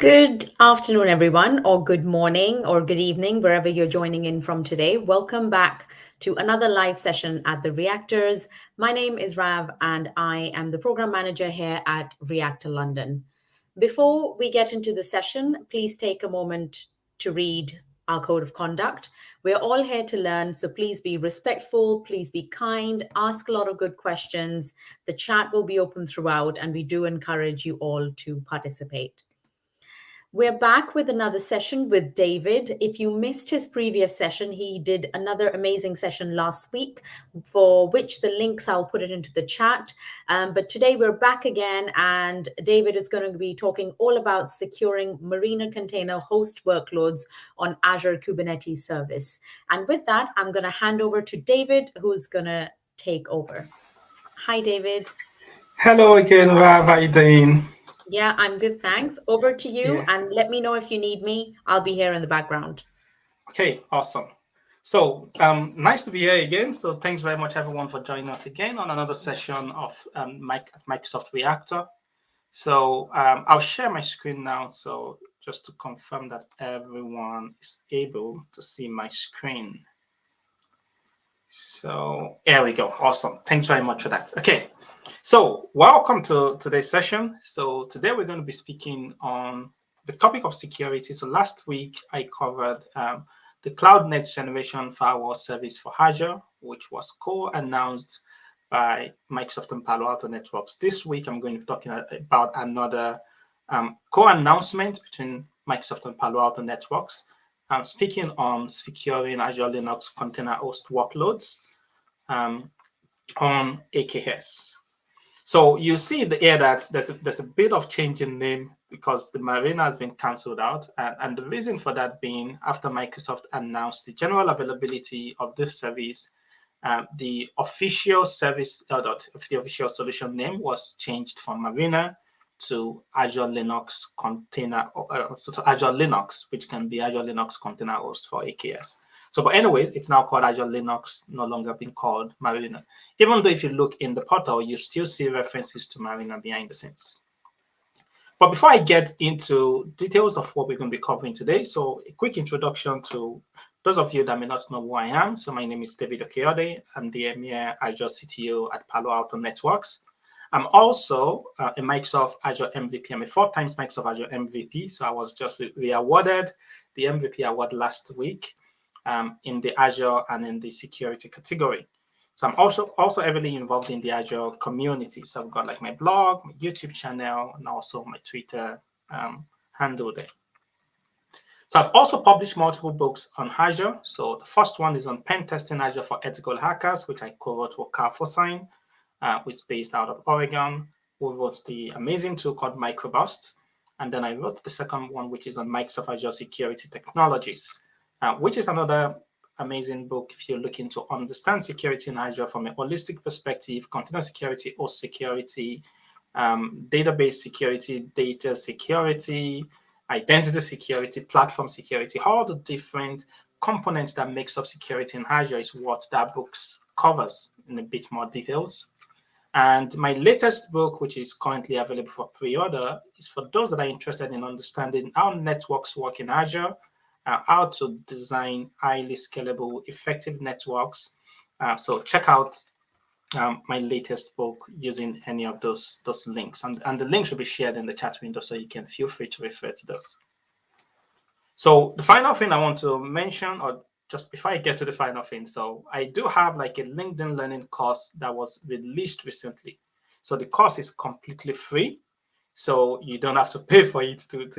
Good afternoon, everyone, or good morning, or good evening, wherever you're joining in from today. Welcome back to another live session at the Reactors. My name is Rav, and I am the program manager here at Reactor London. Before we get into the session, please take a moment to read our code of conduct. We're all here to learn, so please be respectful, please be kind, ask a lot of good questions. The chat will be open throughout, and we do encourage you all to participate. We're back with another session with David. If you missed his previous session, he did another amazing session last week, for which the links I'll put it into the chat. But today we're back again, and David is going to be talking all about securing Marina container host workloads on Azure Kubernetes Service. And with that, I'm going to hand over to David, who's going to take over. Hi, David. Hello again, Rav. How you doing? Yeah, I'm good, thanks. Over to you, Yeah. and let me know if you need me. I'll be here in the background. Okay, awesome. So, nice to be here again. So, thanks very much, everyone, for joining us again on another session of Microsoft Reactor. So, I'll share my screen now. So, just to confirm that everyone is able to see my screen. So, here we go. Awesome. Thanks very much for that. Okay. So, welcome to today's session. So, today we're going to be speaking on the topic of security. So, last week I covered the Cloud Next Generation Firewall Service for Azure, which was co-announced by Microsoft and Palo Alto Networks. This week I'm going to be talking about another co-announcement between Microsoft and Palo Alto Networks. I'm speaking on securing Azure Linux container host workloads on AKS. So you see here that there's a bit of change in name because the Marina has been cancelled out, and the reason for that being after Microsoft announced the general availability of this service, the official service, the official solution name was changed from Marina to Azure Linux Container, to Azure Linux, which can be Azure Linux Container Host for AKS. So, but anyways, it's now called Azure Linux, no longer being called Marina. Even though if you look in the portal, you still see references to Marina behind the scenes. But before I get into details of what we're going to be covering today, so a quick introduction to those of you that may not know who I am. So my name is David Okeode. I'm the EMEA Azure CTO at Palo Alto Networks. I'm also a Microsoft Azure MVP. I'm a 4 times Microsoft Azure MVP. So I was just re-awarded the MVP award last week in the Azure and in the security category. So I'm also heavily involved in the Azure community. So I've got like my blog, my YouTube channel, and also my Twitter handle there. So I've also published multiple books on Azure. So the first one is on pen testing Azure for ethical hackers, which I co-wrote with Carl Forsyne, which is based out of Oregon, who wrote the amazing tool called Microburst. And then I wrote the second one, which is on Microsoft Azure Security Technologies, which is another amazing book if you're looking to understand security in Azure from a holistic perspective: container security, host security, database security, data security, identity security, platform security. All the different components that makes up security in Azure is what that book covers in a bit more details. And my latest book, which is currently available for pre-order, is for those that are interested in understanding how networks work in Azure, how to design highly scalable, effective networks. So check out my latest book using any of those links. And the links will be shared in the chat window, so you can feel free to refer to those. So the final thing I want to mention, or just before I get to the final thing, so I do have like a LinkedIn learning course that was released recently. So the course is completely free. So you don't have to pay for it to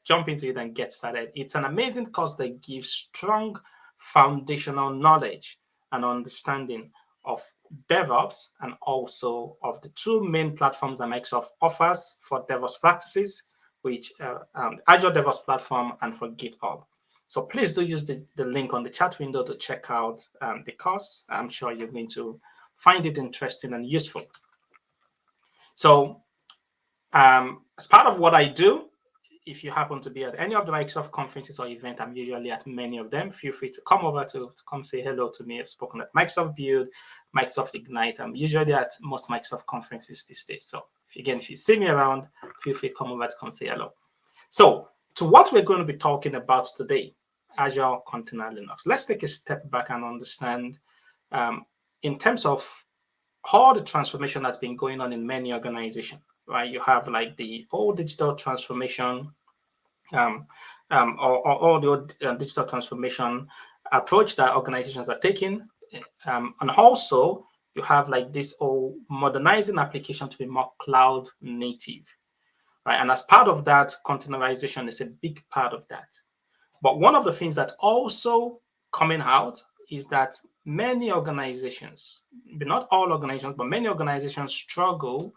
jump into it and get started. It's an amazing course that gives strong foundational knowledge and understanding of DevOps and also of the two main platforms that Microsoft offers for DevOps practices, which Azure DevOps Platform and for GitHub. So please do use the link on the chat window to check out the course. I'm sure you're going to find it interesting and useful. So as part of what I do, if you happen to be at any of the Microsoft conferences or events, I'm usually at many of them. Feel free to come over to come say hello to me. I've spoken at Microsoft Build, Microsoft Ignite. I'm usually at most Microsoft conferences these days. So if you see me around, feel free to come over to come say hello. So to what we're going to be talking about today, Azure Container Linux. Let's take a step back and understand in terms of all the transformation that's been going on in many organizations, right? You have like the old digital transformation or all the old digital transformation approach that organizations are taking. And also you have like this whole modernizing application to be more cloud native, right? And as part of that, containerization is a big part of that. But one of the things that also coming out is that many organizations, but not all organizations, but many organizations struggle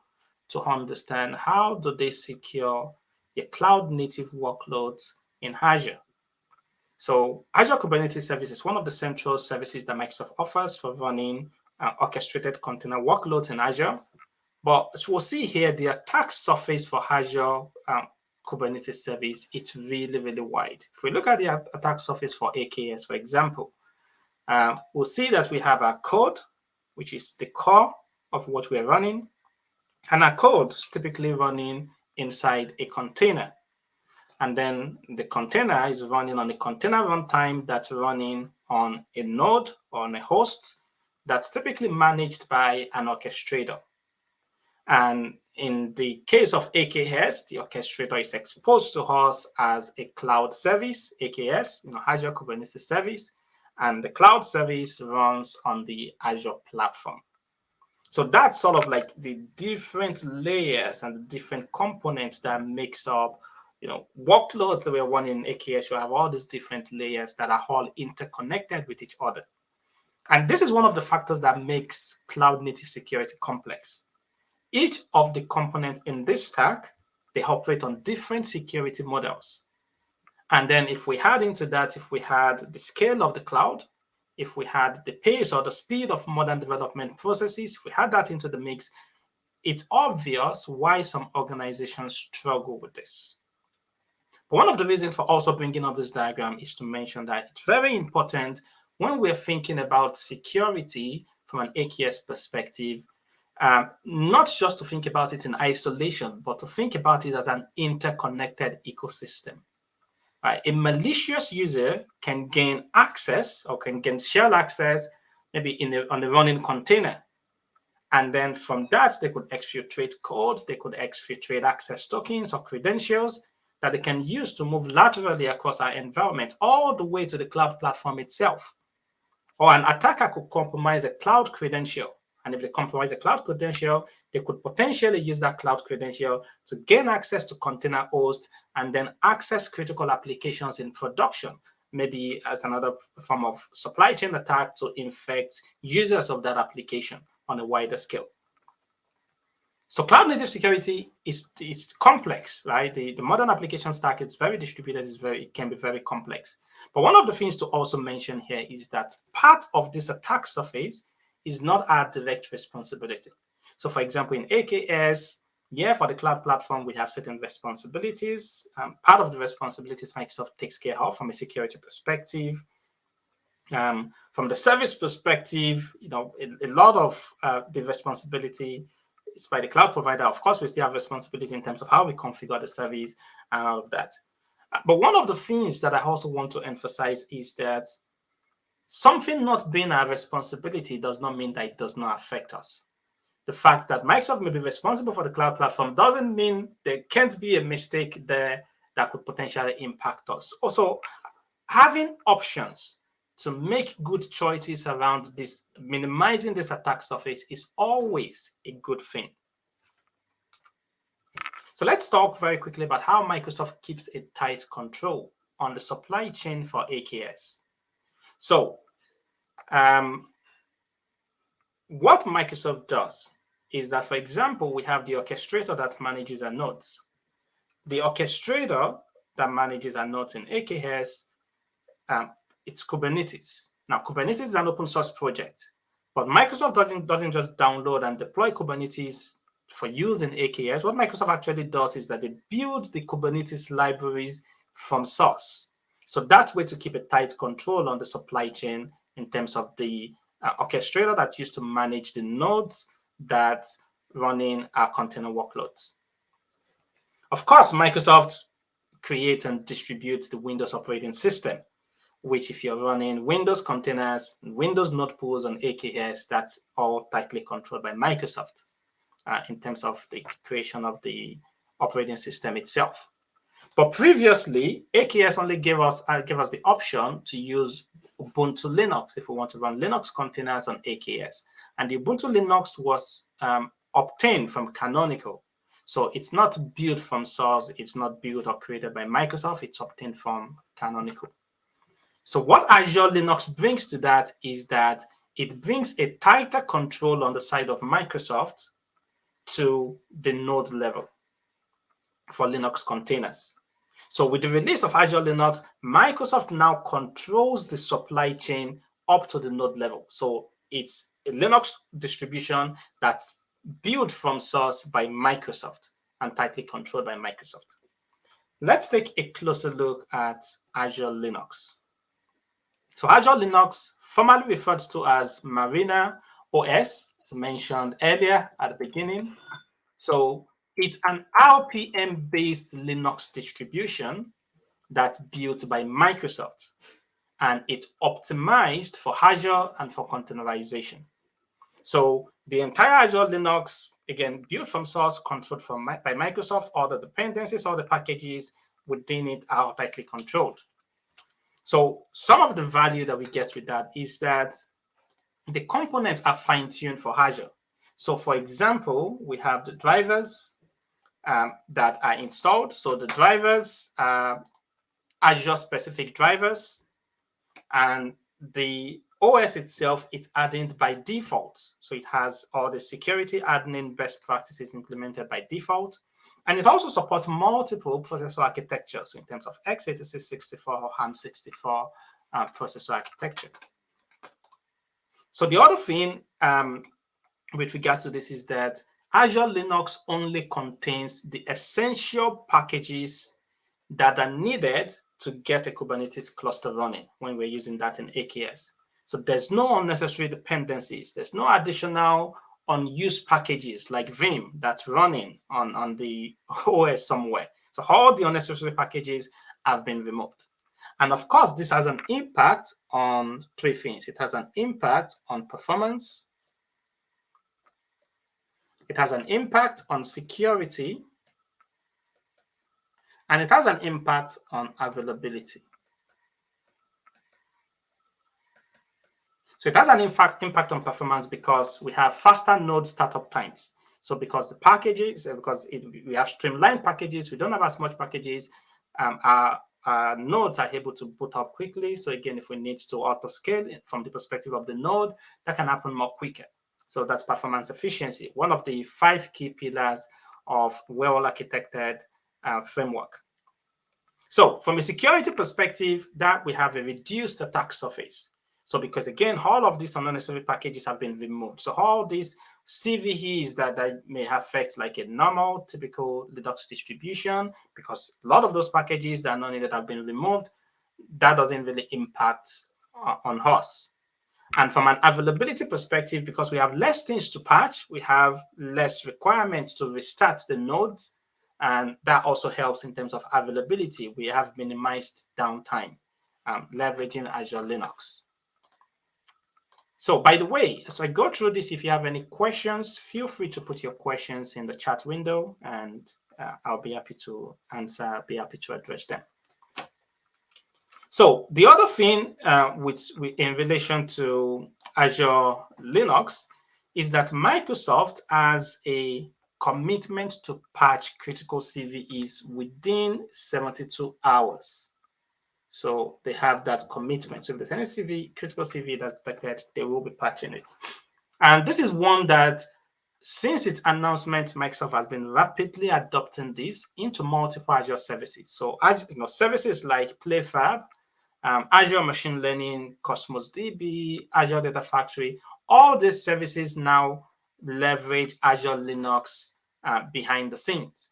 to understand how do they secure the cloud native workloads in Azure. So Azure Kubernetes Service is one of the central services that Microsoft offers for running orchestrated container workloads in Azure. But as we'll see here, the attack surface for Azure Kubernetes Service, it's really, really wide. If we look at the attack surface for AKS, for example, we'll see that we have our code, which is the core of what we're running, and our code typically running inside a container. And then the container is running on a container runtime that's running on a node or on a host that's typically managed by an orchestrator. And in the case of AKS, the orchestrator is exposed to us as a cloud service, AKS, Azure Kubernetes Service, and the cloud service runs on the Azure platform. So that's sort of like the different layers and the different components that makes up, workloads that we're running in AKS. You have all these different layers that are all interconnected with each other. And this is one of the factors that makes cloud native security complex. Each of the components in this stack, they operate on different security models. And then if we add into that, if we had the scale of the cloud, if we had the pace or the speed of modern development processes, if we had that into the mix, it's obvious why some organizations struggle with this. But one of the reasons for also bringing up this diagram is to mention that it's very important when we're thinking about security from an AKS perspective, not just to think about it in isolation, but to think about it as an interconnected ecosystem. Right? A malicious user can gain access or can gain shell access maybe on a running container. And then from that, they could exfiltrate codes, they could exfiltrate access tokens or credentials that they can use to move laterally across our environment all the way to the cloud platform itself. Or an attacker could compromise a cloud credential. And if they compromise a cloud credential, they could potentially use that cloud credential to gain access to container hosts and then access critical applications in production, maybe as another form of supply chain attack to infect users of that application on a wider scale. So cloud native security is complex, right? The modern application stack is very distributed, it can be very complex. But one of the things to also mention here is that part of this attack surface is not our direct responsibility. So for example, in AKS, for the cloud platform, we have certain responsibilities. Part of the responsibilities Microsoft takes care of from a security perspective. From the service perspective, a lot of the responsibility is by the cloud provider. Of course, we still have responsibility in terms of how we configure the service and all of that. But one of the things that I also want to emphasize is that something not being our responsibility does not mean that it does not affect us. The fact that Microsoft may be responsible for the cloud platform doesn't mean there can't be a mistake there that could potentially impact us. Also, having options to make good choices around this, minimizing this attack surface is always a good thing. So let's talk very quickly about how Microsoft keeps a tight control on the supply chain for AKS. So what Microsoft does is that, for example, we have the orchestrator that manages our nodes. The orchestrator that manages our nodes in AKS, it's Kubernetes. Now, Kubernetes is an open source project, but Microsoft doesn't just download and deploy Kubernetes for use in AKS. What Microsoft actually does is that it builds the Kubernetes libraries from source. So that's way to keep a tight control on the supply chain in terms of the orchestrator that's used to manage the nodes that running our container workloads. Of course, Microsoft create and distribute the Windows operating system, which if you're running Windows containers, Windows node pools on AKS, that's all tightly controlled by Microsoft in terms of the creation of the operating system itself. But previously, AKS only gave us the option to use Ubuntu Linux if we want to run Linux containers on AKS. And the Ubuntu Linux was obtained from Canonical. So it's not built from source, it's not built or created by Microsoft, it's obtained from Canonical. So what Azure Linux brings to that is that it brings a tighter control on the side of Microsoft to the node level for Linux containers. So with the release of Azure Linux, Microsoft now controls the supply chain up to the node level. So it's a Linux distribution that's built from source by Microsoft and tightly controlled by Microsoft. Let's take a closer look at Azure Linux. So Azure Linux, formerly referred to as Marina OS, as mentioned earlier at the beginning. So it's an RPM-based Linux distribution that's built by Microsoft, and it's optimized for Azure and for containerization. So the entire Azure Linux, again, built from source, controlled by Microsoft, all the dependencies, all the packages within it are tightly controlled. So some of the value that we get with that is that the components are fine-tuned for Azure. So for example, we have the drivers that are installed. So the drivers are Azure-specific drivers, and the OS itself is added by default. So it has all the security admin best practices implemented by default. And it also supports multiple processor architectures in terms of x86 64 or ARM64 processor architecture. So the other thing with regards to this is that Azure Linux only contains the essential packages that are needed to get a Kubernetes cluster running when we're using that in AKS. So there's no unnecessary dependencies. There's no additional unused packages like Vim that's running on the OS somewhere. So all the unnecessary packages have been removed. And of course, this has an impact on three things. It has an impact on performance. It has an impact on security. And it has an impact on availability. So it has an impact on performance because we have faster node startup times. So because the packages, we have streamlined packages, we don't have as much packages, our nodes are able to boot up quickly. So again, if we need to auto scale from the perspective of the node, that can happen more quicker. So that's performance efficiency, one of the 5 key pillars of well-architected framework. So from a security perspective, that we have a reduced attack surface. So because again, all of these unnecessary packages have been removed. So all these CVEs that may affect like a normal, typical Linux distribution, because a lot of those packages that are not needed have been removed, that doesn't really impact on us. And from an availability perspective, because we have less things to patch, we have less requirements to restart the nodes, and that also helps in terms of availability. We have minimized downtime, leveraging Azure Linux. So by the way, as I go through this, if you have any questions, feel free to put your questions in the chat window, and I'll be happy to answer, be happy to address them. So the other thing in relation to Azure Linux is that Microsoft has a commitment to patch critical CVEs within 72 hours. So they have that commitment. So if there's any critical CVE that's detected, they will be patching it. And this is one that, since its announcement, Microsoft has been rapidly adopting this into multiple Azure services. So services like PlayFab, Azure Machine Learning, Cosmos DB, Azure Data Factory, all these services now leverage Azure Linux behind the scenes.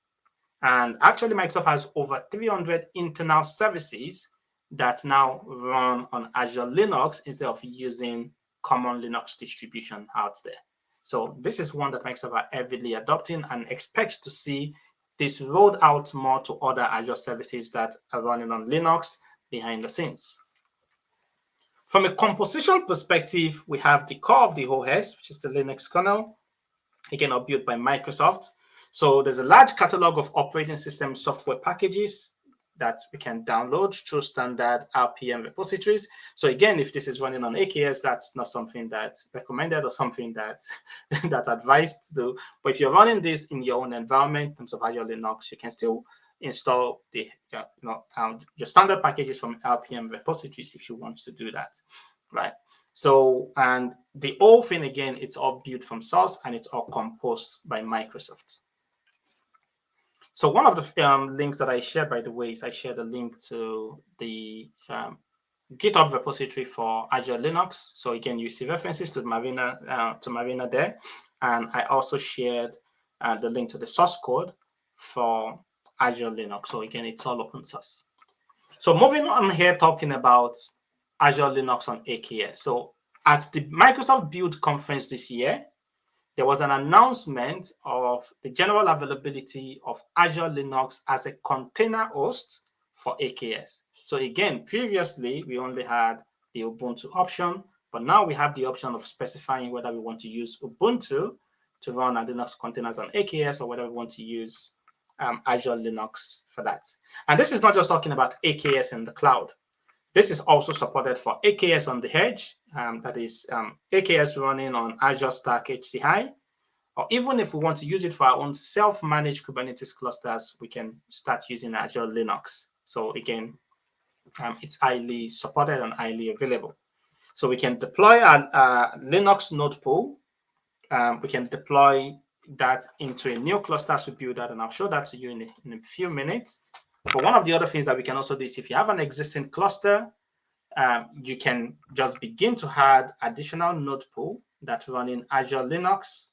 And actually, Microsoft has over 300 internal services that now run on Azure Linux instead of using common Linux distribution out there. So this is one that Microsoft are heavily adopting and expects to see this rolled out more to other Azure services that are running on Linux behind the scenes. From a compositional perspective, we have the core of the OS, which is the Linux kernel, again, built by Microsoft. So there's a large catalog of operating system software packages that we can download through standard RPM repositories. So again, if this is running on AKS, that's not something that's recommended or something that's advised to do. But if you're running this in your own environment in terms of Azure Linux, you can still install the your standard packages from RPM repositories if you want to do that, right? So, and the whole thing, again, it's all built from source and it's all composed by Microsoft. So one of the links that I shared, by the way, is I shared a link to the GitHub repository for Azure Linux. So again, you see references to Marina there. And I also shared the link to the source code for Azure Linux. So again, it's all open source. So moving on here, talking about Azure Linux on AKS. So at the Microsoft Build conference this year, there was an announcement of the general availability of Azure Linux as a container host for AKS. So again, previously, we only had the Ubuntu option, but now we have the option of specifying whether we want to use Ubuntu to run our Linux containers on AKS or whether we want to use Azure Linux for that. And this is not just talking about AKS in the cloud. This is also supported for AKS on the edge, that is AKS running on Azure Stack HCI, or even if we want to use it for our own self-managed Kubernetes clusters, we can start using Azure Linux. So again, it's highly supported and highly available. So we can deploy a Linux node pool. We can deploy that into a new cluster as we build that, and I'll show that to you in a few minutes. But one of the other things that we can also do is if you have an existing cluster, you can just begin to add additional node pool that run in Azure Linux,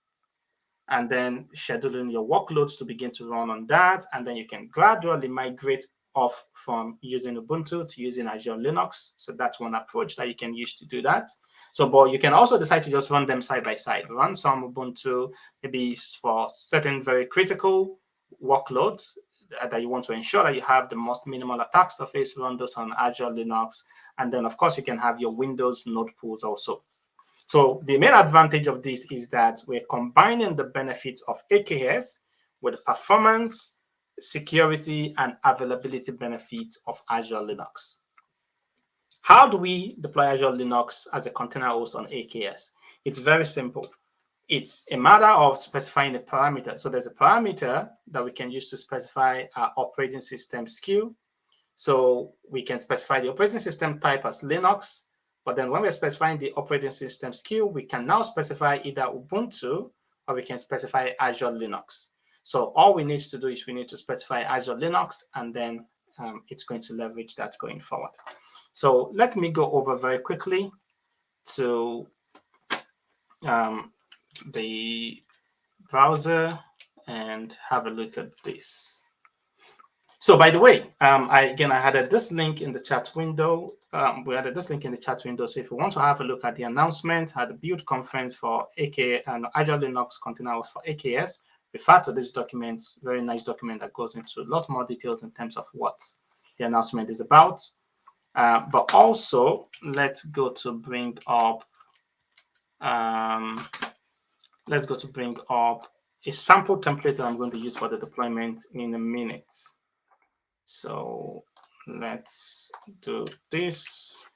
and then scheduling your workloads to begin to run on that. And then you can gradually migrate off from using Ubuntu to using Azure Linux. So that's one approach that you can use to do that. So, but you can also decide to just run them side by side. Run some Ubuntu, maybe for certain very critical workloads that you want to ensure that you have the most minimal attack surface, run those on Azure Linux. And then, of course, you can have your Windows node pools also. So the main advantage of this is that we're combining the benefits of AKS with the performance, security, and availability benefits of Azure Linux. How do we deploy Azure Linux as a container host on AKS? It's very simple. It's a matter of specifying a parameter. So there's a parameter that we can use to specify our operating system SKU. So we can specify the operating system type as Linux, but then when we're specifying the operating system SKU, we can now specify either Ubuntu or we can specify Azure Linux. So all we need to do is we need to specify Azure Linux, and then it's going to leverage that going forward. So let me go over very quickly to the browser and have a look at this. So by the way, I added this link in the chat window. We added this link in the chat window. So if you want to have a look at the announcement at the build conference for AKS and Azure Linux containers for AKS, refer to this document, very nice document that goes into a lot more details in terms of what the announcement is about. But also, let's go to bring up a sample template that I'm going to use for the deployment in a minute. So let's do this.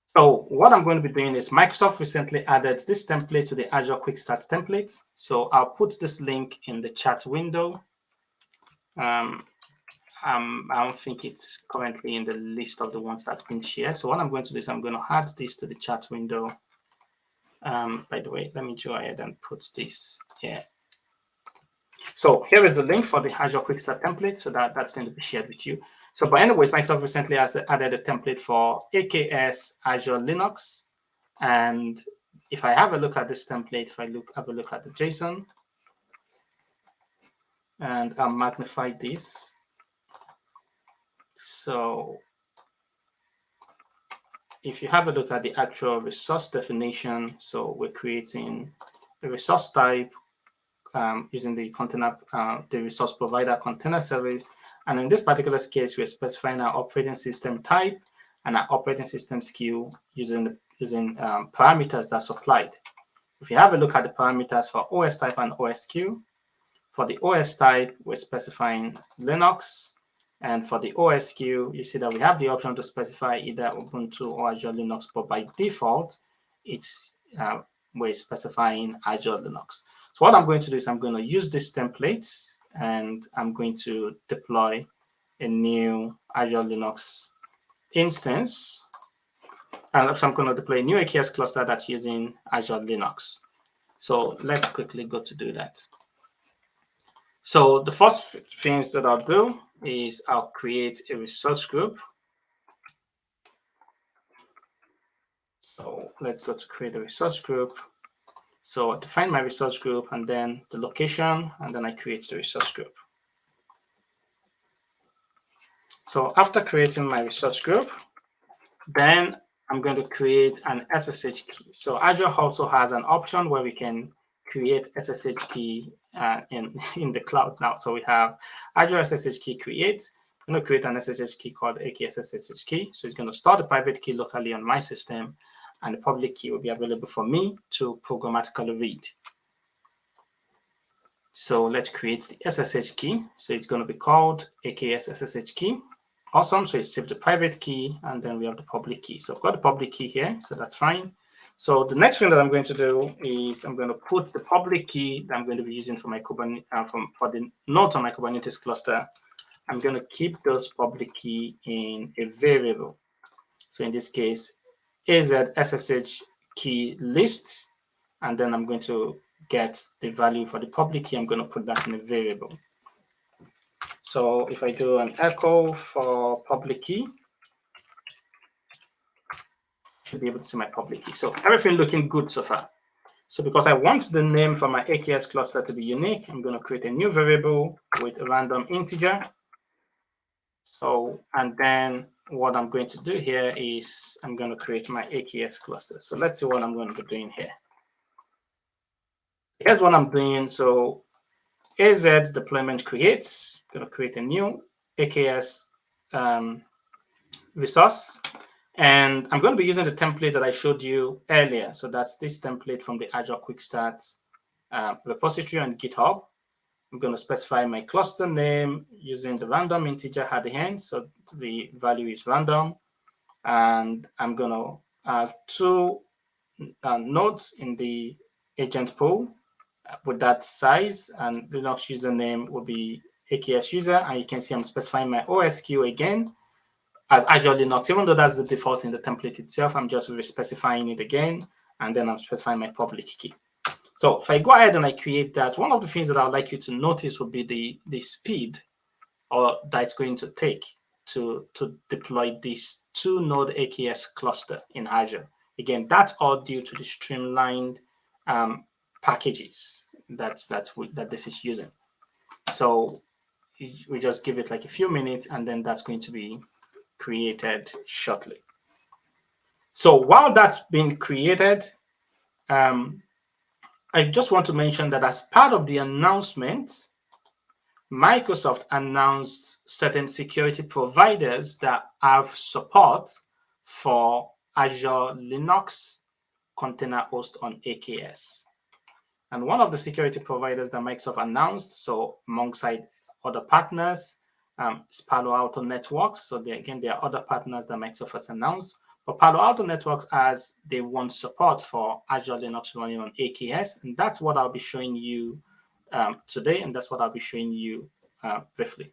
So what I'm going to be doing is Microsoft recently added this template to the Azure Quick Start template. So I'll put this link in the chat window. I don't think it's currently in the list of the ones that's been shared. So what I'm going to do is I'm going to add this to the chat window. By the way, let me go ahead and put this here. So here is the link for the Azure Quick Start template. So that's going to be shared with you. So, but anyways, Microsoft recently has added a template for AKS Azure Linux. And if I have a look at this template, if I have a look at the JSON, and I'll magnify this. So if you have a look at the actual resource definition, so we're creating a resource type using the container, the resource provider container service. And in this particular case, we're specifying our operating system type and our operating system SKU using parameters that's supplied. If you have a look at the parameters for OS type and OS SKU, for the OS type, we're specifying Linux. And for the OS SKU, you see that we have the option to specify either Ubuntu or Azure Linux, but by default, it's we're specifying Azure Linux. So what I'm going to do is I'm going to use these templates and I'm going to deploy a new Azure Linux instance. And so I'm going to deploy a new AKS cluster that's using Azure Linux. So let's quickly go to do that. So the first things that I'll do is I'll create a resource group. So let's go to create a resource group. So I define my resource group and then the location, and then I create the resource group. So after creating my resource group, then I'm going to create an SSH key. So Azure also has an option where we can create SSH key in the cloud now. So we have Azure SSH key create. I'm going to create an SSH key called AKS SSH key. So it's going to store the private key locally on my system, and the public key will be available for me to programmatically read. So let's create the SSH key. So it's going to be called AKS SSH key. Awesome. So it saved the private key, and then we have the public key. So I've got the public key here, so that's fine. So the next thing that I'm going to do is I'm going to put the public key that I'm going to be using for my Kubernetes, for the nodes on my Kubernetes cluster. I'm going to keep those public key in a variable. So in this case, AZ SSH key list, and then I'm going to get the value for the public key. I'm going to put that in a variable. So if I do an echo for public key, I should be able to see my public key. So everything looking good so far. So because I want the name for my AKS cluster to be unique, I'm going to create a new variable with a random integer. So, and then what I'm going to do here is I'm going to create my AKS cluster. So let's see what I'm going to be doing here. Here's what I'm doing. So AZ deployment creates, I'm going to create a new AKS resource. And I'm going to be using the template that I showed you earlier. So that's this template from the Azure Quick Start repository on GitHub. I'm going to specify my cluster name using the random integer at the end. So the value is random. And I'm going to have two nodes in the agent pool with that size. And Linux username will be AKS user. And you can see I'm specifying my OSQ again as Azure Linux. Even though that's the default in the template itself, I'm just specifying it again. And then I'm specifying my public key. So if I go ahead and I create that, one of the things that I would like you to notice would be the speed that it's going to take to deploy this 2-node AKS cluster in Azure. Again, that's all due to the streamlined packages that this is using. So we just give it like a few minutes, and then that's going to be created shortly. So while that's being created, I just want to mention that as part of the announcement, Microsoft announced certain security providers that have support for Azure Linux container host on AKS. And one of the security providers that Microsoft announced, so alongside other partners, is Palo Alto Networks. So there are other partners that Microsoft has announced. But Palo Alto Networks, as they want support for Azure Linux running on AKS, and that's what I'll be showing you today, and that's what I'll be showing you briefly.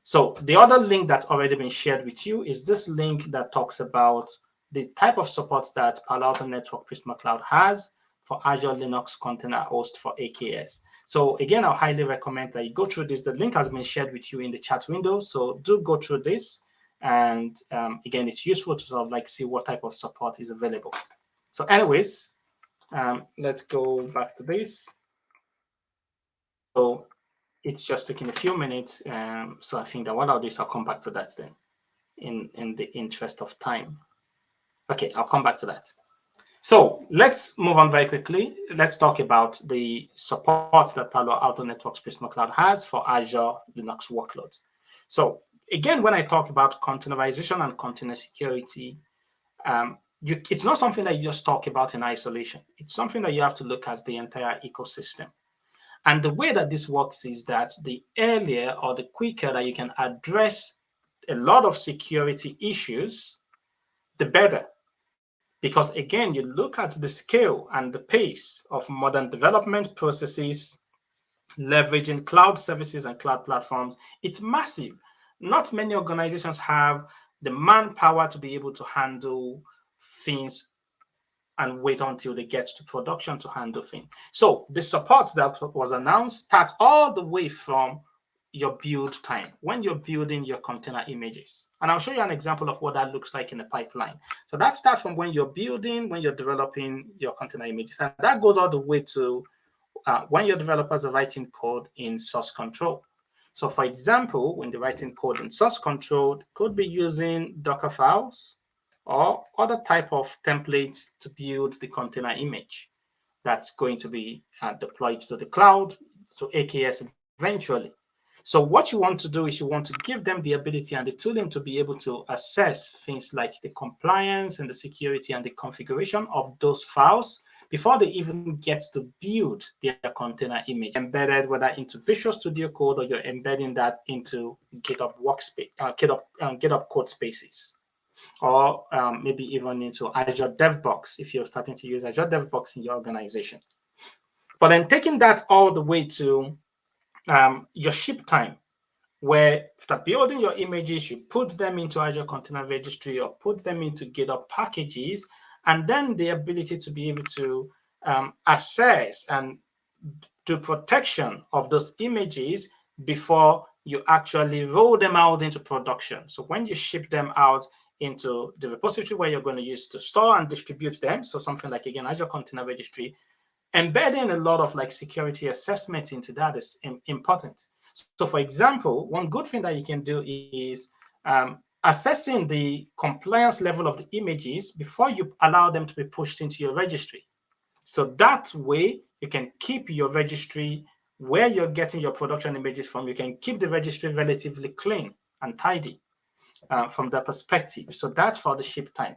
So the other link that's already been shared with you is this link that talks about the type of support that Palo Alto Network Prisma Cloud has for Azure Linux container host for AKS. So again, I highly recommend that you go through this. The link has been shared with you in the chat window, so do go through this. And again, it's useful to sort of like see what type of support is available. So anyways, let's go back to this. So it's just taking a few minutes. So I think that what I'll do is I'll come back to that then in the interest of time. Okay, I'll come back to that. So let's move on very quickly. Let's talk about the support that Palo Alto Networks Prisma Cloud has for Azure Linux workloads. So again, when I talk about containerization and container security, it's not something that you just talk about in isolation. It's something that you have to look at the entire ecosystem. And the way that this works is that the earlier or the quicker that you can address a lot of security issues, the better. Because again, you look at the scale and the pace of modern development processes, leveraging cloud services and cloud platforms, it's massive. Not many organizations have the manpower to be able to handle things and wait until they get to production to handle things. So the support that was announced starts all the way from your build time when you're building your container images. And I'll show you an example of what that looks like in the pipeline. So that starts from when you're building, when you're developing your container images. And that goes all the way to when your developers are writing code in source control. So for example, when they're writing code in source control, could be using Docker files or other type of templates to build the container image that's going to be deployed to the cloud, to AKS eventually. So what you want to do is you want to give them the ability and the tooling to be able to assess things like the compliance and the security and the configuration of those files before they even get to build their container image, embedded whether into Visual Studio Code or you're embedding that into GitHub workspace, GitHub code spaces, or maybe even into Azure DevBox if you're starting to use Azure DevBox in your organization. But then taking that all the way to your ship time, where after building your images, you put them into Azure Container Registry or put them into GitHub packages, and then the ability to be able to assess and do protection of those images before you actually roll them out into production. So when you ship them out into the repository where you're going to use to store and distribute them, so something like, again, Azure Container Registry, embedding a lot of like security assessments into that is important. So for example, one good thing that you can do is assessing the compliance level of the images before you allow them to be pushed into your registry. So that way you can keep your registry where you're getting your production images from. You can keep the registry relatively clean and tidy from that perspective. So that's for the ship time,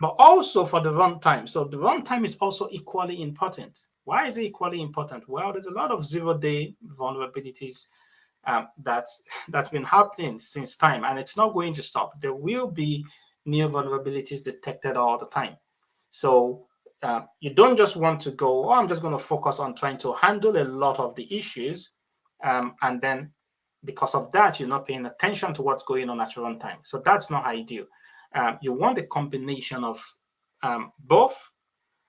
but also for the runtime. So the runtime is also equally important. Why is it equally important? Well, there's a lot of zero-day vulnerabilities that's been happening since time, and it's not going to stop. There will be new vulnerabilities detected all the time. So you don't just want to go, oh, I'm just going to focus on trying to handle a lot of the issues, and then because of that, you're not paying attention to what's going on at runtime. So that's not ideal. You want a combination of both.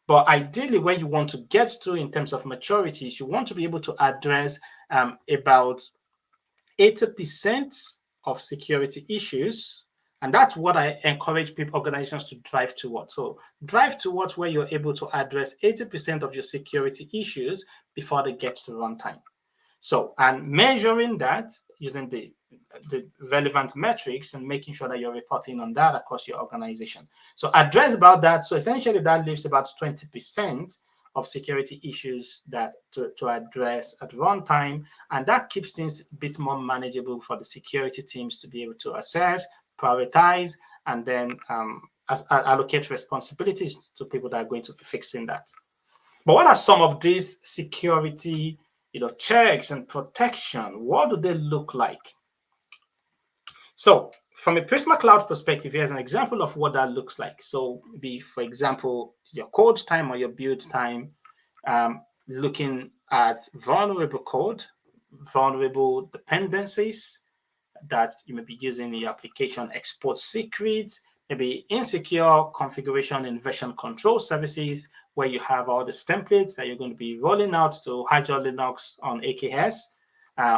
But ideally, where you want to get to in terms of maturities, you want to be able to address about 80% of security issues. And that's what I encourage organizations to drive towards. So drive towards where you're able to address 80% of your security issues before they get to runtime. So, and measuring that using the relevant metrics and making sure that you're reporting on that across your organization. So address about that. So essentially that leaves about 20% of security issues that to address at runtime. And that keeps things a bit more manageable for the security teams to be able to assess, prioritize, and then allocate responsibilities to people that are going to be fixing that. But what are some of these security checks and protection? What do they look like? So from a Prisma Cloud perspective, here's an example of what that looks like. So for example, your code time or your build time, looking at vulnerable code, vulnerable dependencies that you may be using in your application, export secrets, maybe insecure configuration and version control services, where you have all these templates that you're going to be rolling out to Azure Linux on AKS,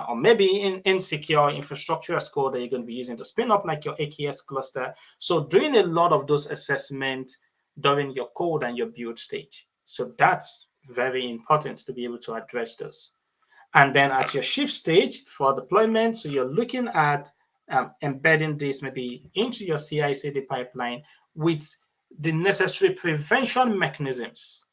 or maybe insecure infrastructure as code that you're going to be using to spin up like your AKS cluster. So doing a lot of those assessments during your code and your build stage. So that's very important to be able to address those. And then at your ship stage for deployment, so you're looking at embedding this maybe into your CI/CD pipeline with the necessary prevention mechanisms,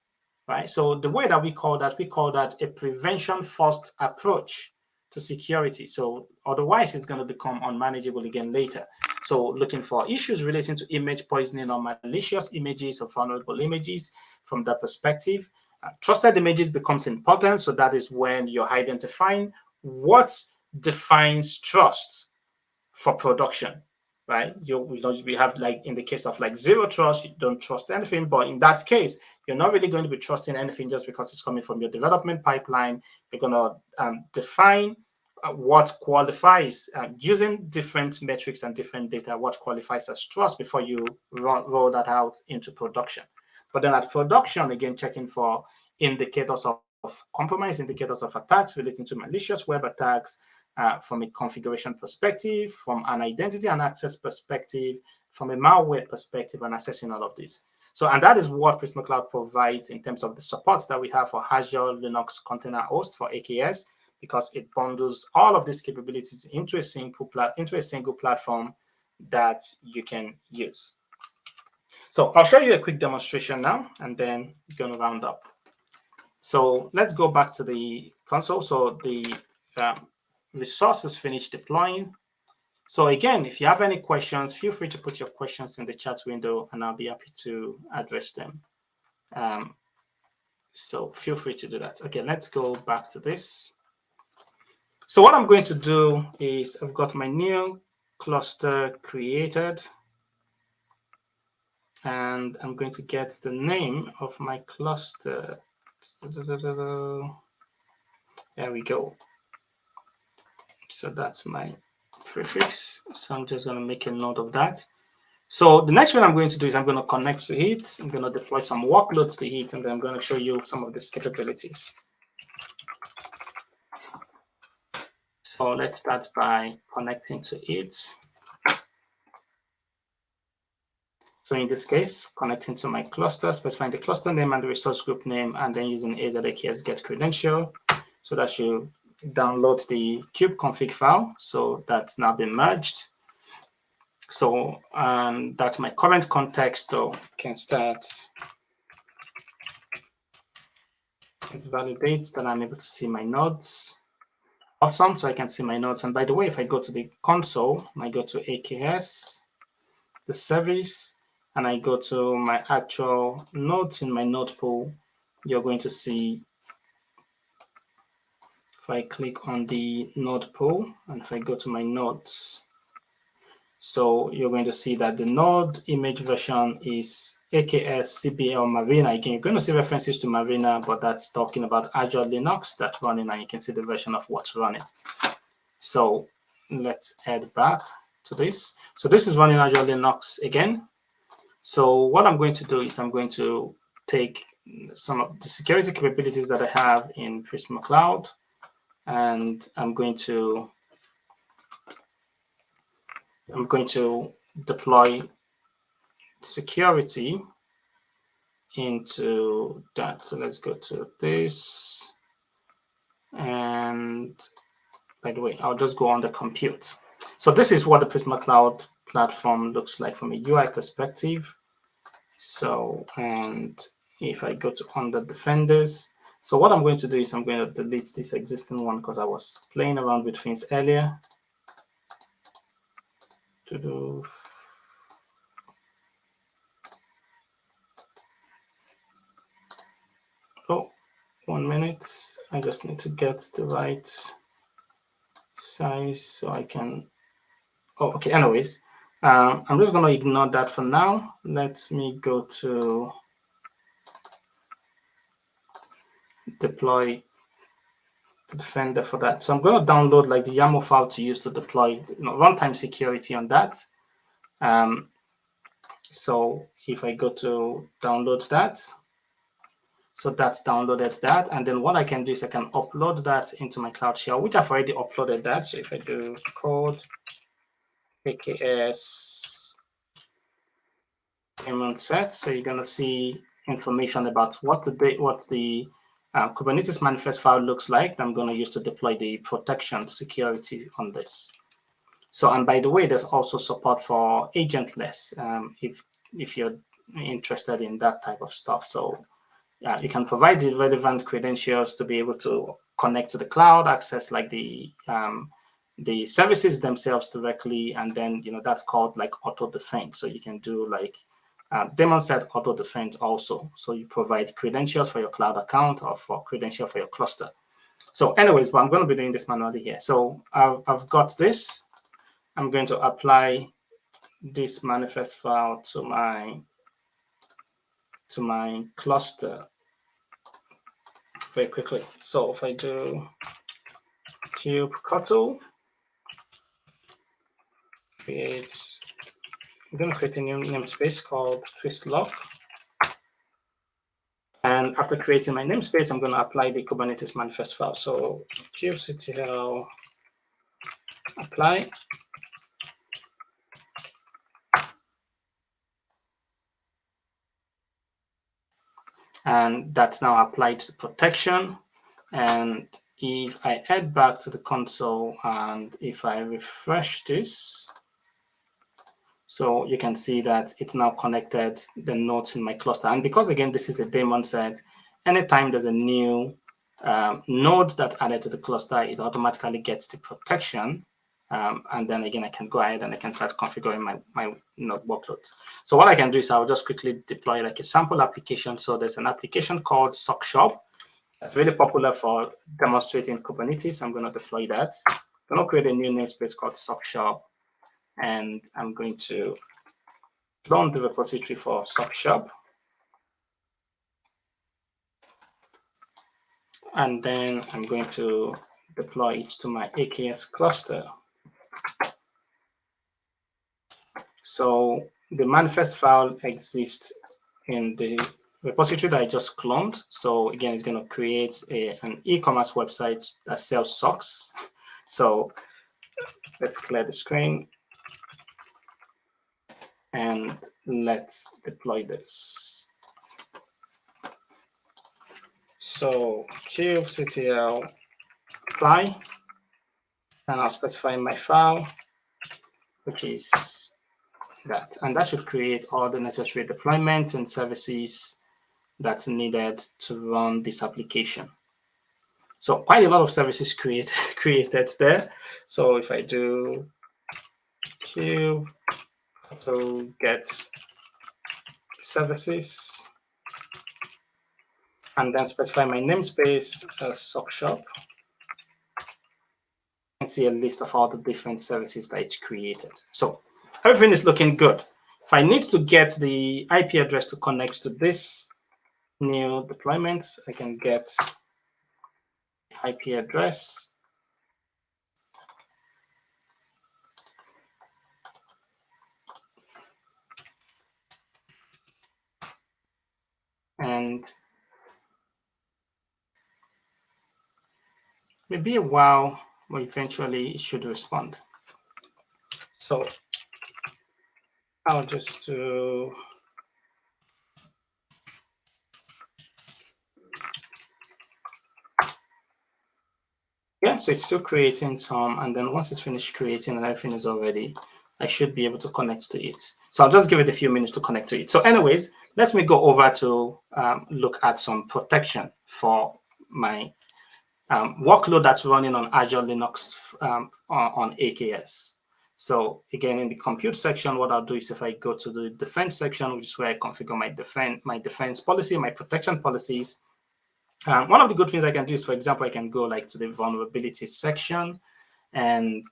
right? So the way that we call that a prevention first approach to security. So otherwise it's going to become unmanageable again later. So looking for issues relating to image poisoning or malicious images or vulnerable images from that perspective. Trusted images becomes important. So that is when you're identifying what defines trust for production, right? We have, like in the case of like zero trust, you don't trust anything. But in that case, you're not really going to be trusting anything just because it's coming from your development pipeline. You're going to define what qualifies using different metrics and different data, what qualifies as trust before you roll that out into production. But then at production, again, checking for indicators of compromise, indicators of attacks relating to malicious web attacks, from a configuration perspective, from an identity and access perspective, from a malware perspective, and assessing all of this. So, and that is what Prisma Cloud provides in terms of the support that we have for Azure Linux Container Host for AKS, because it bundles all of these capabilities into a single platform that you can use. So I'll show you a quick demonstration now, and then we're going to round up. So let's go back to the console. So the resource is finished deploying. So again, if you have any questions, feel free to put your questions in the chat window and I'll be happy to address them. So feel free to do that. Okay, let's go back to this. So what I'm going to do is I've got my new cluster created and I'm going to get the name of my cluster. There we go. So that's my prefix. So I'm just going to make a note of that. So the next thing I'm going to do is I'm going to connect to it. I'm going to deploy some workloads to it, and then I'm going to show you some of these capabilities. So let's start by connecting to it. So in this case, connecting to my cluster, specifying the cluster name and the resource group name, and then using AKS get credential. So that should download the kubeconfig file. So that's now been merged. So that's my current context. So can start validate that I'm able to see my nodes. Awesome. So I can see my nodes. And by the way, if I go to the console, I go to AKS, the service, and I go to my actual nodes in my node pool, you're going to see, if I click on the node pool, and if I go to my nodes, so you're going to see that the node image version is AKS CBL Marina. Again, you're going to see references to Marina, but that's talking about Azure Linux that's running, and you can see the version of what's running. So let's head back to this. So this is running Azure Linux again. So what I'm going to do is I'm going to take some of the security capabilities that I have in Prisma Cloud, and I'm going to deploy security into that. So let's go to this. And by the way, I'll just go on the compute. So this is what the Prisma Cloud platform looks like from a UI perspective. So, and if I go to under defenders, so what I'm going to do is I'm going to delete this existing one because I was playing around with things earlier. To do. Oh, 1 minute. I just need to get the right size so I can. Oh, okay. Anyways, I'm just going to ignore that for now. Let me go to deploy the Defender for that. So I'm going to download like the YAML file to use to deploy runtime security on that. So if I go to download that, so that's downloaded that. And then what I can do is I can upload that into my Cloud Shell, which I've already uploaded that. So if I do code AKS payment set, so you're going to see information about what the Kubernetes manifest file looks like. I'm going to use to deploy the protection security on this. So, and by the way, there's also support for agentless. If you're interested in that type of stuff. So yeah, you can provide the relevant credentials to be able to connect to the cloud, access like the services themselves directly, and then that's called like auto defense. So you can do like Damon said auto defense also. So you provide credentials for your cloud account or for credential for your cluster. So anyways, but I'm going to be doing this manually here. So I've got this. I'm going to apply this manifest file to my cluster very quickly. So if I do kubectl create, I'm going to create a new namespace called twistlock. And after creating my namespace, I'm going to apply the Kubernetes manifest file. So kubectl apply. And that's now applied to protection. And if I head back to the console and if I refresh this, so you can see that it's now connected the nodes in my cluster. And because, again, this is a daemon set, anytime there's a new node that's added to the cluster, it automatically gets the protection. And then, again, I can go ahead and I can start configuring my node workloads. So what I can do is I'll just quickly deploy like a sample application. So there's an application called SockShop. That's really popular for demonstrating Kubernetes. I'm going to deploy that. I'm going to create a new namespace called SockShop. And I'm going to clone the repository for SockShop. And then I'm going to deploy it to my AKS cluster. So the manifest file exists in the repository that I just cloned. So again, it's going to create an e-commerce website that sells socks. So let's clear the screen. And let's deploy this. So kubectl apply, and I'll specify my file, which is that. And that should create all the necessary deployments and services that's needed to run this application. So quite a lot of services created there. So if I do kubectl get services, and then specify my namespace as SockShop, and see a list of all the different services that it's created. So everything is looking good. If I need to get the IP address to connect to this new deployment, I can get IP address. And maybe a while, but eventually it should respond. So I'll just do so it's still creating some, and then once it's finished creating and everything is all ready, I should be able to connect to it. So I'll just give it a few minutes to connect to it. So anyways, let me go over to look at some protection for my workload that's running on Azure Linux on AKS. So again, in the compute section, what I'll do is if I go to the defense section, which is where I configure my defense policy, my protection policies. One of the good things I can do is, for example, I can go like to the vulnerability section. And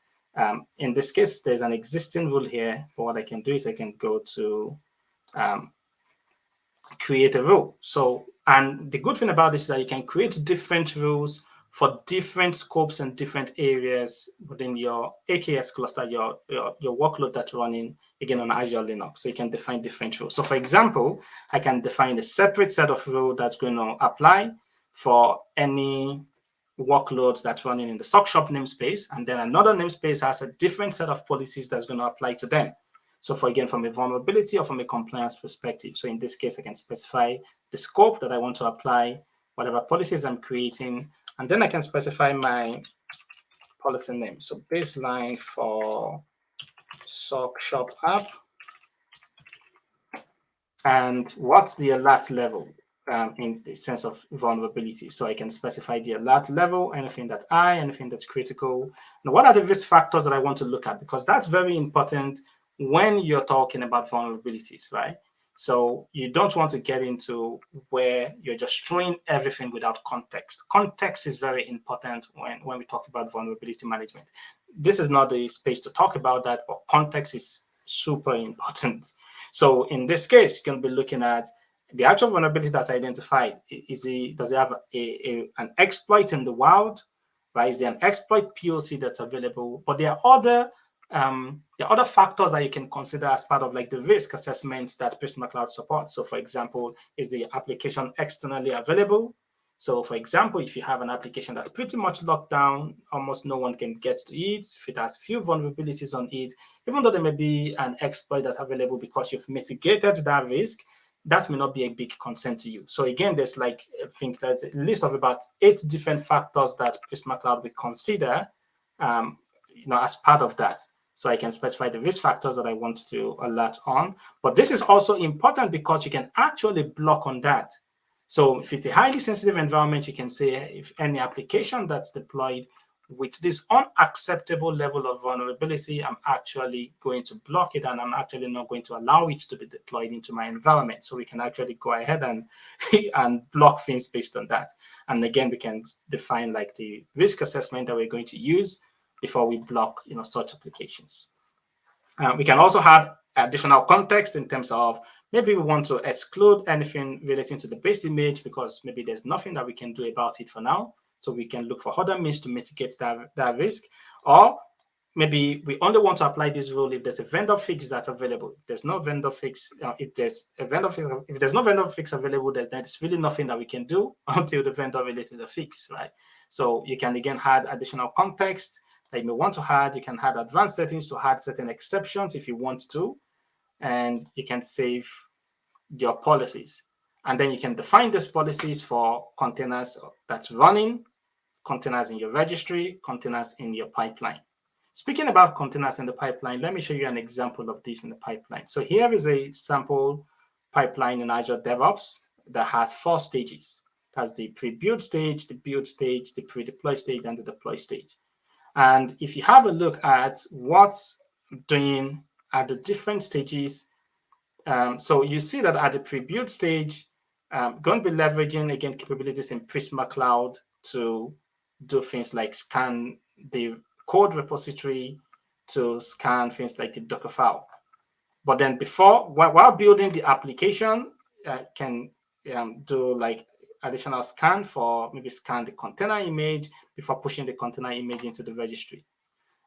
in this case, there's an existing rule here. But what I can do is I can go to create a rule. So, and the good thing about this is that you can create different rules for different scopes and different areas within your AKS cluster, your workload that's running, again, on Azure Linux. So you can define different rules. So for example, I can define a separate set of rules that's going to apply for any workloads that's running in the SockShop namespace. And then another namespace has a different set of policies that's going to apply to them. So for, again, from a vulnerability or from a compliance perspective. So in this case, I can specify the scope that I want to apply, whatever policies I'm creating, and then I can specify my policy name. So baseline for SockShop app. and what's the alert level in the sense of vulnerability. So I can specify the alert level, anything that's high, anything that's critical. And what are the risk factors that I want to look at? Because that's very important when you're talking about vulnerabilities, right? So you don't want to get into where you're just throwing everything without context. Context is very important when we talk about vulnerability management. This is not the space to talk about that, but context is super important. So in this case, you can be looking at the actual vulnerability that's identified. Does it have an exploit in the wild? Right? Is there an exploit POC that's available? But there are other factors that you can consider as part of like the risk assessments that Prisma Cloud supports. So for example, is the application externally available? So for example, if you have an application that's pretty much locked down, almost no one can get to it, if it has a few vulnerabilities on it, even though there may be an exploit that's available because you've mitigated that risk, that may not be a big concern to you. So again, there's like, I think there's a list of about 8 different factors that Prisma Cloud will consider as part of that. So I can specify the risk factors that I want to alert on. But this is also important because you can actually block on that. So if it's a highly sensitive environment, you can say if any application that's deployed with this unacceptable level of vulnerability, I'm actually going to block it and I'm actually not going to allow it to be deployed into my environment. So we can actually go ahead and, and block things based on that. And again, we can define like the risk assessment that we're going to use before we block such applications. We can also add additional context in terms of maybe we want to exclude anything relating to the base image because maybe there's nothing that we can do about it for now. So we can look for other means to mitigate that risk. Or maybe we only want to apply this rule if there's a vendor fix that's available. If there's no vendor fix, if there's no vendor fix available, then there's really nothing that we can do until the vendor releases a fix, right? So you can again add additional context that you may want to add. You can add advanced settings to add certain exceptions if you want to, and you can save your policies. And then you can define these policies for containers that's running, containers in your registry, containers in your pipeline. Speaking about containers in the pipeline, let me show you an example of this in the pipeline. So here is a sample pipeline in Azure DevOps that has 4 stages. It has the pre-build stage, the build stage, the pre-deploy stage, and the deploy stage. And if you have a look at what's doing at the different stages, so you see that at the pre-build stage, going to be leveraging, again, capabilities in Prisma Cloud to do things like scan the code repository, to scan things like the Docker file. But then while building the application, can do like additional scan for maybe scan the container image before pushing the container image into the registry.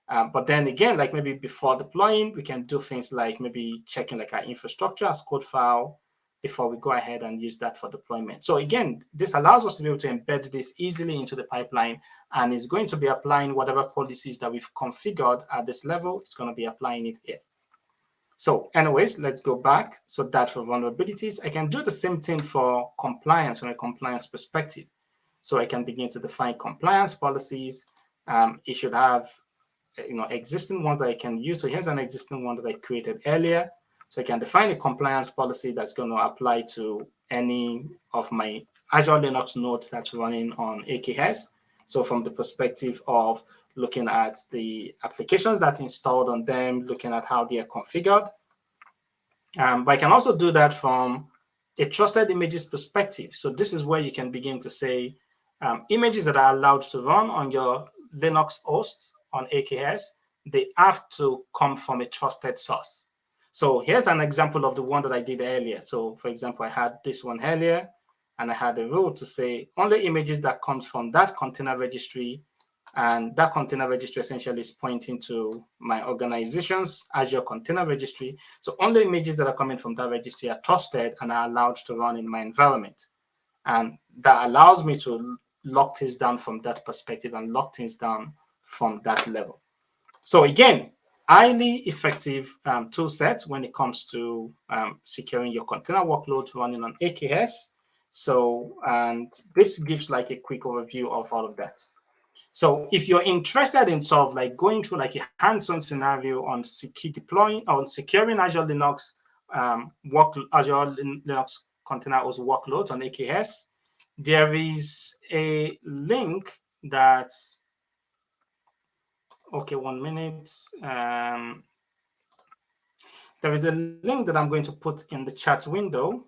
But then again, like maybe before deploying, we can do things like maybe checking like our infrastructure as code file before we go ahead and use that for deployment. So again, this allows us to be able to embed this easily into the pipeline, and it's going to be applying whatever policies that we've configured at this level. It's going to be applying it here. So anyways, let's go back. So that for vulnerabilities, I can do the same thing for compliance from a compliance perspective. So I can begin to define compliance policies. It should have existing ones that I can use. So here's an existing one that I created earlier. So I can define a compliance policy that's going to apply to any of my Azure Linux nodes that's running on AKS. So from the perspective of looking at the applications that's installed on them, looking at how they are configured. But I can also do that from a trusted images perspective. So this is where you can begin to say images that are allowed to run on your Linux hosts on AKS, they have to come from a trusted source. So here's an example of the one that I did earlier. So for example, I had this one earlier, and I had a rule to say only images that comes from that container registry, and that container registry essentially is pointing to my organization's Azure Container Registry. So only images that are coming from that registry are trusted and are allowed to run in my environment. And that allows me to lock things down from that perspective and lock things down from that level. So again, highly effective tool set when it comes to securing your container workloads running on AKS. So, and this gives like a quick overview of all of that. So if you're interested in sort of like going through like a hands-on scenario on securing Azure Linux Azure Linux Container Host workloads on AKS. There is a link that's okay. 1 minute. There is a link that I'm going to put in the chat window.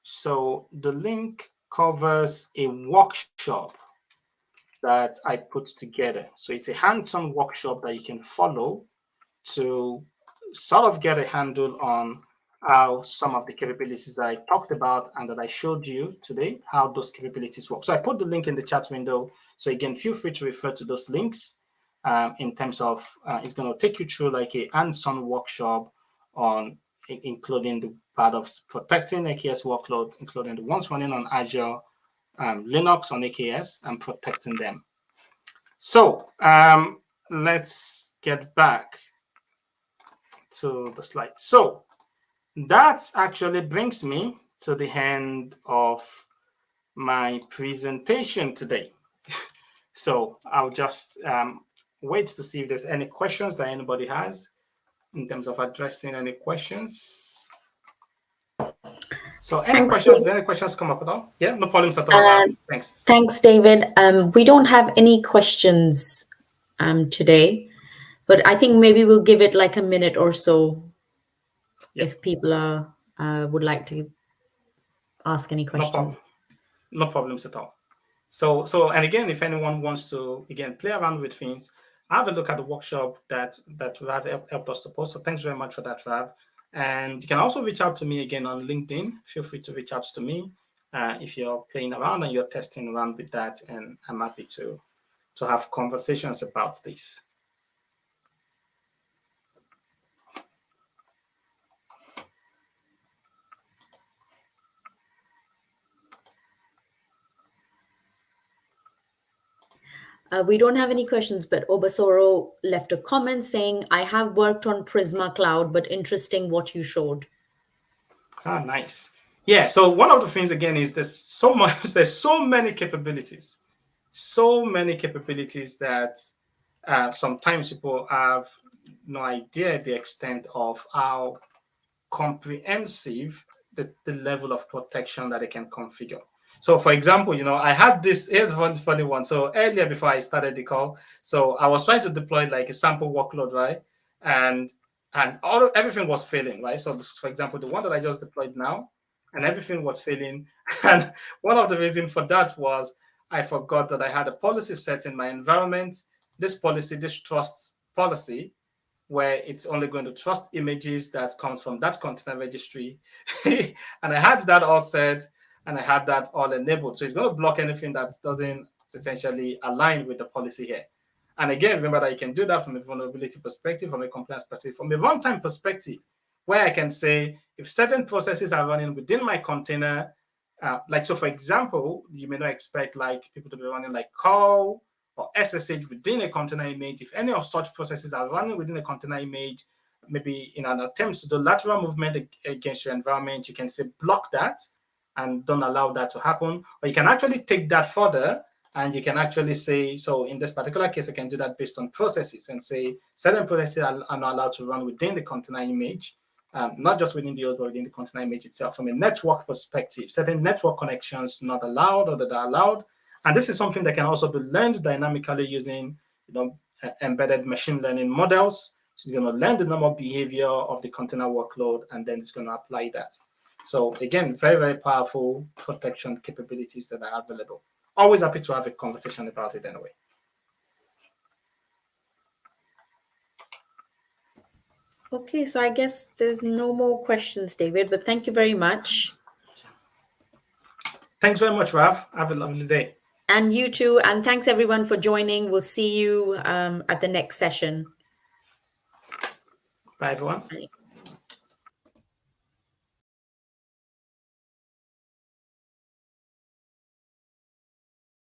So the link covers a workshop that I put together. So it's a hands-on workshop that you can follow to sort of get a handle on how some of the capabilities that I talked about and that I showed you today, how those capabilities work. So I put the link in the chat window. So again, feel free to refer to those links in terms of, it's going to take you through like a hands-on workshop on including the part of protecting AKS workloads, including the ones running on Azure Linux on AKS and protecting them. So let's get back to the slide. So that actually brings me to the end of my presentation today. So I'll just wait to see if there's any questions that anybody has in terms of addressing any questions. So any questions? Did any questions come up at all? Yeah, no problems at all. Thanks. Thanks, David. We don't have any questions today, but I think maybe we'll give it like a minute or so if people would like to ask any questions. No problems at all. So, and again, if anyone wants to, again, play around with things, have a look at the workshop that Rav helped us to post. So thanks very much for that, Rav. And you can also reach out to me again on LinkedIn. Feel free to reach out to me if you're playing around and you're testing around with that. And I'm happy to have conversations about this. We don't have any questions, but Obasoro left a comment saying, I have worked on Prisma Cloud, but interesting what you showed. Ah, nice. Yeah, so one of the things, again, is there's so many capabilities. So many capabilities that sometimes people have no idea the extent of how comprehensive the level of protection that they can configure. So for example, I had this, here's one funny one. So earlier before I started the call, so I was trying to deploy like a sample workload, right? And everything was failing, right? So for example, the one that I just deployed now, and everything was failing. And one of the reasons for that was I forgot that I had a policy set in my environment. This trust policy, where it's only going to trust images that comes from that container registry. And I had that all set and I had that all enabled. So it's going to block anything that doesn't essentially align with the policy here. And again, remember that you can do that from a vulnerability perspective, from a compliance perspective, from a runtime perspective, where I can say if certain processes are running within my container, so for example, you may not expect like people to be running like call or SSH within a container image. If any of such processes are running within a container image, maybe in an attempt to do lateral movement against your environment, you can say block that and don't allow that to happen. Or you can actually take that further and you can actually say, so in this particular case, I can do that based on processes and say certain processes are not allowed to run within the container image, not just within the host, but within the container image itself. From a network perspective, certain network connections not allowed or that are allowed. And this is something that can also be learned dynamically using embedded machine learning models. So it's going to learn the normal behavior of the container workload, and then it's going to apply that. So again, very, very powerful protection capabilities that are available. Always happy to have a conversation about it anyway. Okay, so I guess there's no more questions, David, but thank you very much. Thanks very much, Rav. Have a lovely day. And you too. And thanks everyone for joining. We'll see you at the next session. Bye, everyone.